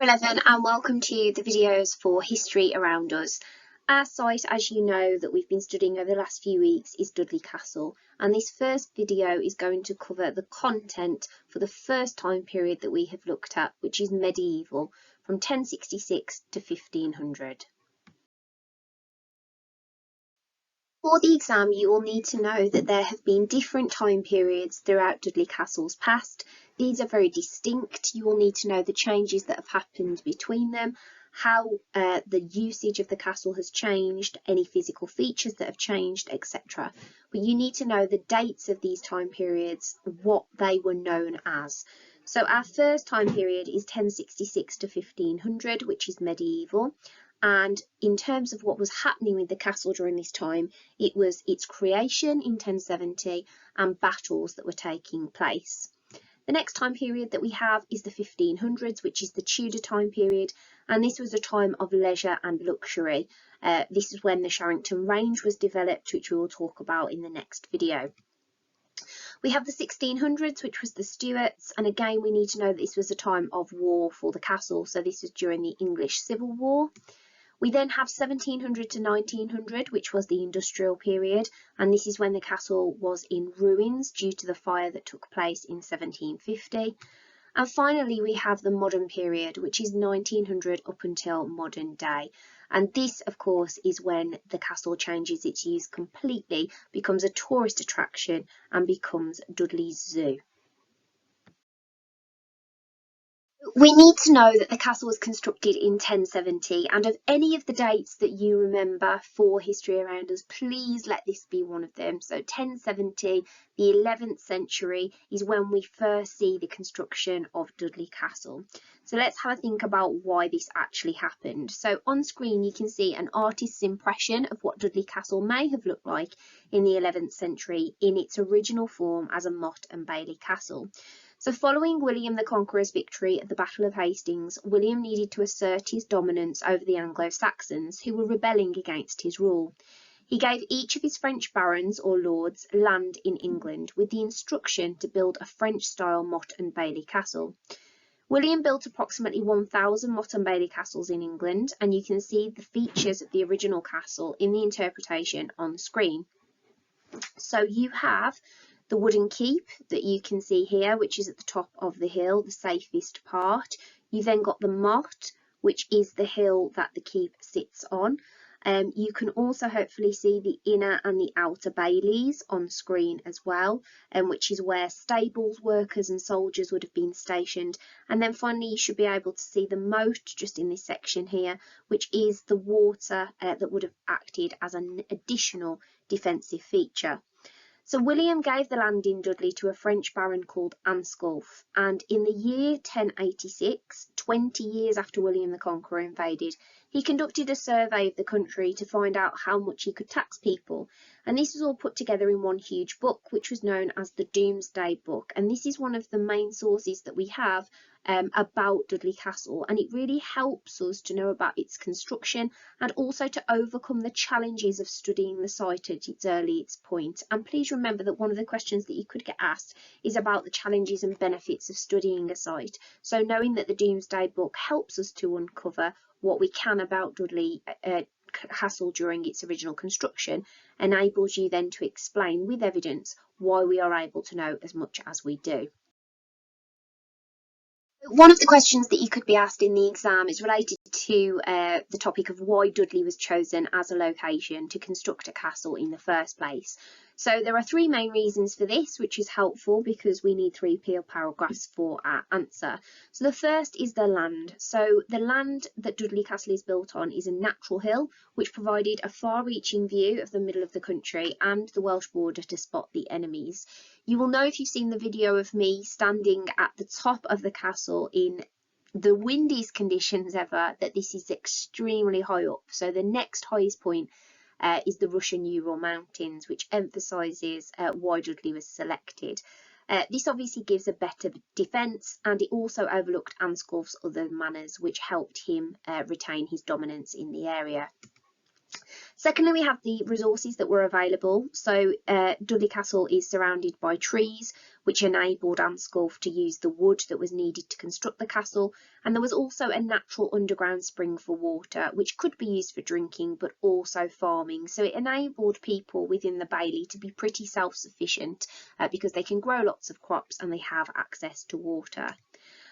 11 and welcome to the videos for History Around Us. Our site, as you know, that we've been studying over the last few weeks is Dudley Castle, and this first video is going to cover the content for the first time period that we have looked at, which is medieval, from 1066 to 1500. For the exam, you will need to know that there have been different time periods throughout Dudley Castle's past. These are very distinct. You will need to know the changes that have happened between them, how the usage of the castle has changed, any physical features that have changed, etc. But you need to know the dates of these time periods, what they were known as. So our first time period is 1066 to 1500, which is medieval. And in terms of what was happening with the castle during this time, it was its creation in 1070 and battles that were taking place. The next time period that we have is the 1500s, which is the Tudor time period, and this was a time of leisure and luxury. This is when the Sharrington range was developed, which we will talk about in the next video. We have the 1600s, which was the Stuarts, and again we need to know that this was a time of war for the castle, so this was during the English Civil War. We then have 1700 to 1900, which was the industrial period, and this is when the castle was in ruins due to the fire that took place in 1750. And finally, we have the modern period, which is 1900 up until modern day. And this, of course, is when the castle changes its use completely, becomes a tourist attraction, and becomes Dudley's Zoo. We need to know that the castle was constructed in 1070, and of any of the dates that you remember for History Around Us, please let this be one of them. So 1070, the 11th century, is when we first see the construction of Dudley Castle. So let's have a think about why this actually happened. So on screen you can see an artist's impression of what Dudley Castle may have looked like in the 11th century in its original form as a motte and bailey castle. So following William the Conqueror's victory at the Battle of Hastings, William needed to assert his dominance over the Anglo-Saxons, who were rebelling against his rule. He gave each of his French barons or lords land in England with the instruction to build a French-style motte and bailey castle. William built approximately 1,000 motte and bailey castles in England, and you can see the features of the original castle in the interpretation on screen. So you have the wooden keep that you can see here, which is at the top of the hill, the safest part. You then got the motte, which is the hill that the keep sits on. You can also hopefully see the inner and the outer baileys on screen as well, which is where stables, workers and soldiers would have been stationed. And then finally you should be able to see the moat just in this section here, which is the water that would have acted as an additional defensive feature. So William gave the land in Dudley to a French baron called Ansculf, and in the year 1086, 20 years after William the Conqueror invaded, he conducted a survey of the country to find out how much he could tax people, and this was all put together in one huge book, which was known as the Domesday Book, and this is one of the main sources that we have about Dudley Castle, and it really helps us to know about its construction and also to overcome the challenges of studying the site at its earliest point. And please remember that one of the questions that you could get asked is about the challenges and benefits of studying a site. So knowing that the Domesday Book helps us to uncover what we can about Dudley Castle during its original construction enables you then to explain with evidence why we are able to know as much as we do. One of the questions that you could be asked in the exam is related to the topic of why Dudley was chosen as a location to construct a castle in the first place. So there are three main reasons for this, which is helpful because we need 3 paragraphs for our answer. So the first is the land. So the land that Dudley Castle is built on is a natural hill, which provided a far-reaching view of the middle of the country and the Welsh border to spot the enemies. You will know if you've seen the video of me standing at the top of the castle in the windiest conditions ever that this is extremely high up. So the next highest point is the Russian Ural Mountains, which emphasises why Dudley was selected. This obviously gives a better defence, and it also overlooked Ansculf's other manors, which helped him retain his dominance in the area. Secondly, we have the resources that were available. So Dudley Castle is surrounded by trees, which enabled Ansculf to use the wood that was needed to construct the castle, and there was also a natural underground spring for water, which could be used for drinking but also farming. So it enabled people within the bailey to be pretty self-sufficient because they can grow lots of crops and they have access to water.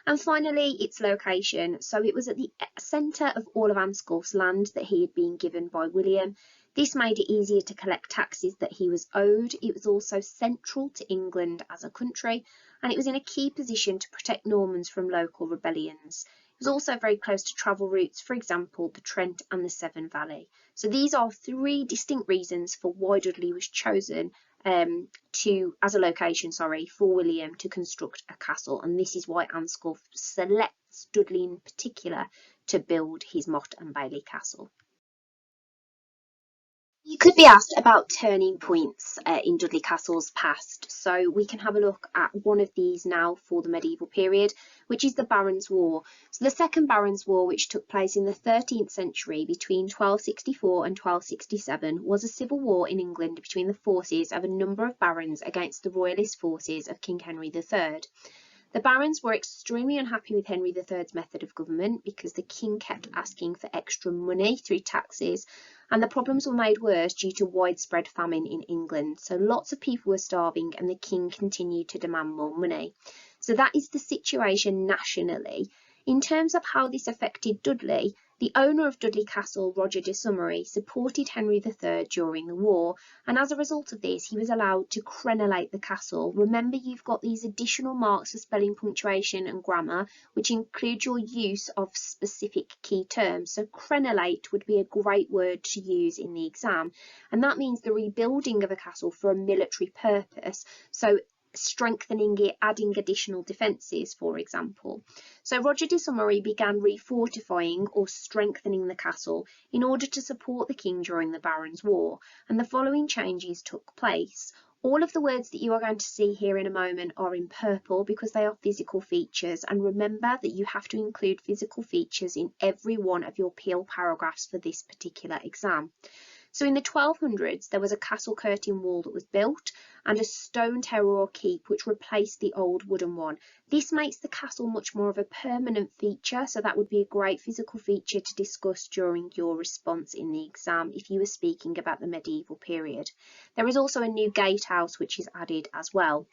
And finally, its location. So it was at the centre of all of Ansculf's land that he had been given by William. This made it easier to collect taxes that he was owed. It was also central to England as a country, and it was in a key position to protect Normans from local rebellions. It was also very close to travel routes, for example, the Trent and the Severn Valley. So these are three distinct reasons for why Dudley was chosen as a location, for William to construct a castle, and this is why Ansculf selects Dudley in particular to build his motte and bailey castle. You could be asked about turning points in Dudley Castle's past, so we can have a look at one of these now for the medieval period, which is the Barons' War. So the Second Barons' War, which took place in the 13th century between 1264 and 1267, was a civil war in England between the forces of a number of barons against the royalist forces of King Henry III. The barons were extremely unhappy with Henry III's method of government because the king kept asking for extra money through taxes, and the problems were made worse due to widespread famine in England. So lots of people were starving and the king continued to demand more money. So that is the situation nationally. In terms of how this affected Dudley, the owner of Dudley Castle, Roger de Summery, supported Henry III during the war, and as a result of this, he was allowed to crenellate the castle. Remember, you've got these additional marks for spelling, punctuation and grammar, which include your use of specific key terms. So crenellate would be a great word to use in the exam, and that means the rebuilding of a castle for a military purpose. So strengthening it, adding additional defences, for example. So Roger de Summery began refortifying or strengthening the castle in order to support the king during the Barons' War, and the following changes took place. All of the words that you are going to see here in a moment are in purple because they are physical features, and remember that you have to include physical features in every one of your Peel paragraphs for this particular exam. So in the 1200s, there was a castle curtain wall that was built and a stone tower or keep which replaced the old wooden one. This makes the castle much more of a permanent feature, so that would be a great physical feature to discuss during your response in the exam if you were speaking about the medieval period. There is also a new gatehouse which is added as well.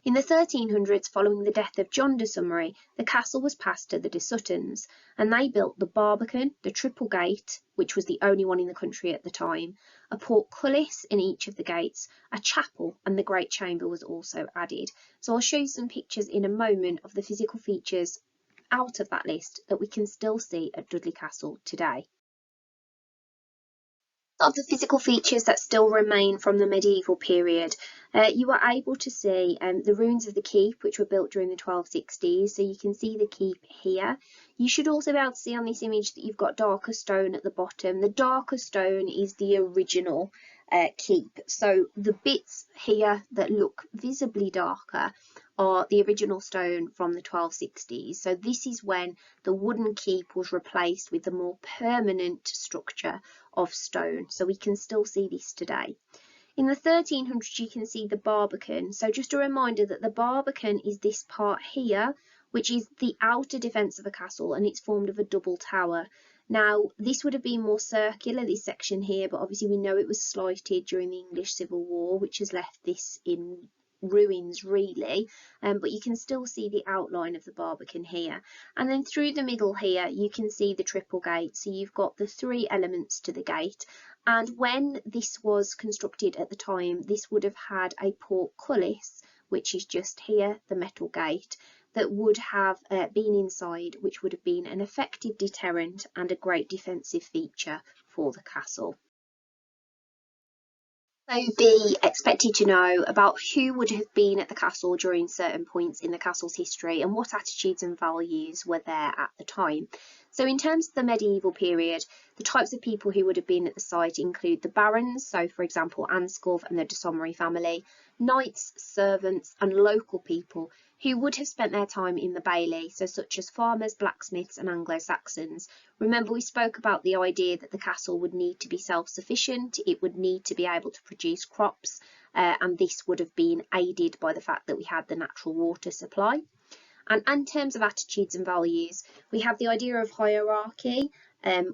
In the 1300s, following the death of John de Summery, the castle was passed to the de Suttons, and they built the barbican, the triple gate, which was the only one in the country at the time, a portcullis in each of the gates, a chapel, and the great chamber was also added. So I'll show you some pictures in a moment of the physical features out of that list that we can still see at Dudley Castle today. Of the physical features that still remain from the medieval period, you are able to see the ruins of the keep, which were built during the 1260s. So you can see the keep here. You should also be able to see on this image that you've got darker stone at the bottom. The darker stone is the original keep. So the bits here that look visibly darker are the original stone from the 1260s. So this is when the wooden keep was replaced with the more permanent structure of stone. So we can still see this today. In the 1300s, you can see the barbican. So just a reminder that the barbican is this part here, which is the outer defence of a castle, and it's formed of a double tower. Now, this would have been more circular, this section here, but obviously we know it was slighted during the English Civil War, which has left this in ruins really, but you can still see the outline of the barbican here. And then through the middle here, you can see the triple gate. So you've got the three elements to the gate. And when this was constructed at the time, this would have had a portcullis, which is just here, the metal gate, that would have been inside, which would have been an effective deterrent and a great defensive feature for the castle. So be expected to know about who would have been at the castle during certain points in the castle's history and what attitudes and values were there at the time. So in terms of the medieval period, the types of people who would have been at the site include the barons, so for example Ansculf and the de Summery family, knights, servants and local people who would have spent their time in the bailey, so such as farmers, blacksmiths and Anglo-Saxons. Remember, we spoke about the idea that the castle would need to be self-sufficient, it would need to be able to produce crops, and this would have been aided by the fact that we had the natural water supply. And in terms of attitudes and values, we have the idea of hierarchy,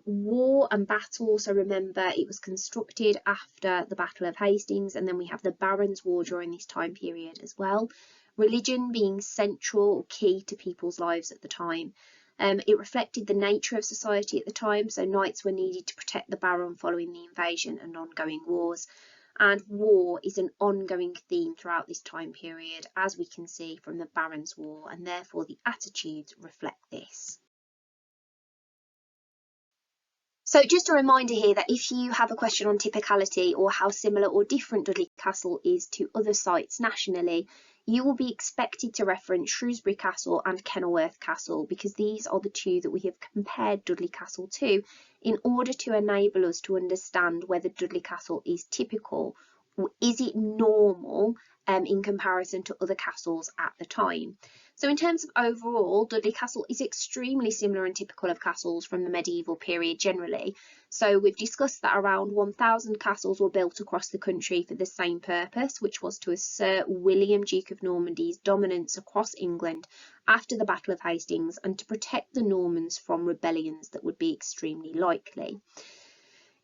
war and battle. So remember, it was constructed after the Battle of Hastings, and then we have the Barons' War during this time period as well. Religion being central or key to people's lives at the time. It reflected the nature of society at the time, so knights were needed to protect the baron following the invasion and ongoing wars. And war is an ongoing theme throughout this time period, as we can see from the Barons' War, and therefore the attitudes reflect this. So just a reminder here that if you have a question on typicality or how similar or different Dudley Castle is to other sites nationally, you will be expected to reference Shrewsbury Castle and Kenilworth Castle, because these are the two that we have compared Dudley Castle to in order to enable us to understand whether Dudley Castle is typical or is it normal in comparison to other castles at the time. So in terms of overall, Dudley Castle is extremely similar and typical of castles from the medieval period generally. So we've discussed that around 1,000 castles were built across the country for the same purpose, which was to assert William, Duke of Normandy's dominance across England after the Battle of Hastings and to protect the Normans from rebellions that would be extremely likely.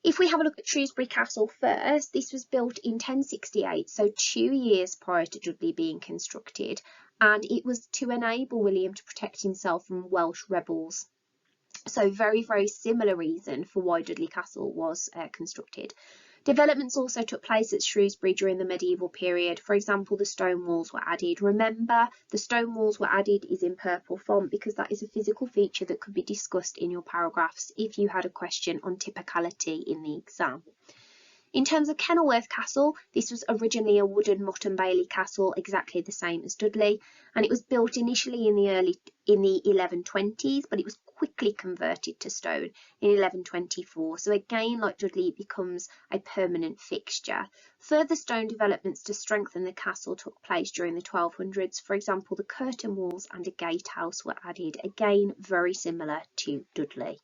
If we have a look at Shrewsbury Castle first, this was built in 1068, so 2 years prior to Dudley being constructed, and it was to enable William to protect himself from Welsh rebels. So very, very similar reason for why Dudley Castle was constructed. Developments also took place at Shrewsbury during the medieval period. For example, the stone walls were added. Remember, the stone walls were added is in purple font because that is a physical feature that could be discussed in your paragraphs if you had a question on typicality in the exam. In terms of Kenilworth Castle, this was originally a wooden Motte and Bailey castle, exactly the same as Dudley, and it was built initially in the 1120s, but it was quickly converted to stone in 1124. So again, like Dudley, it becomes a permanent fixture. Further stone developments to strengthen the castle took place during the 1200s. For example, the curtain walls and a gatehouse were added, again very similar to Dudley.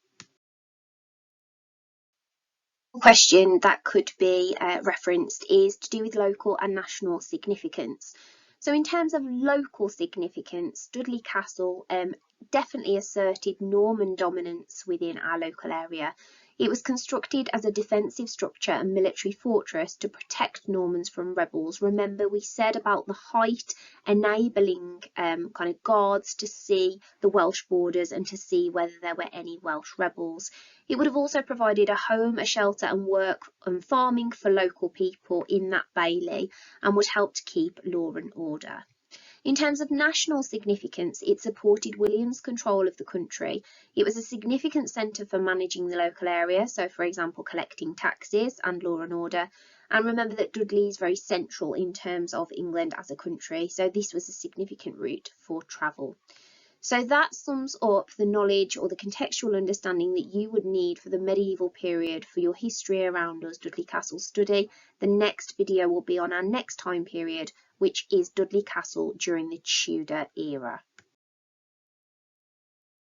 Question that could be referenced is to do with local and national significance. So in terms of local significance, Dudley Castle definitely asserted Norman dominance within our local area. It was constructed as a defensive structure and military fortress to protect Normans from rebels. Remember, we said about the height enabling kind of guards to see the Welsh borders and to see whether there were any Welsh rebels. It would have also provided a home, a shelter and work and farming for local people in that bailey and would help to keep law and order. In terms of national significance, it supported William's control of the country. It was a significant centre for managing the local area, so for example collecting taxes and law and order. And remember that Dudley is very central in terms of England as a country, so this was a significant route for travel. So that sums up the knowledge or the contextual understanding that you would need for the medieval period for your history around us Dudley Castle study. The next video will be on our next time period, which is Dudley Castle during the Tudor era.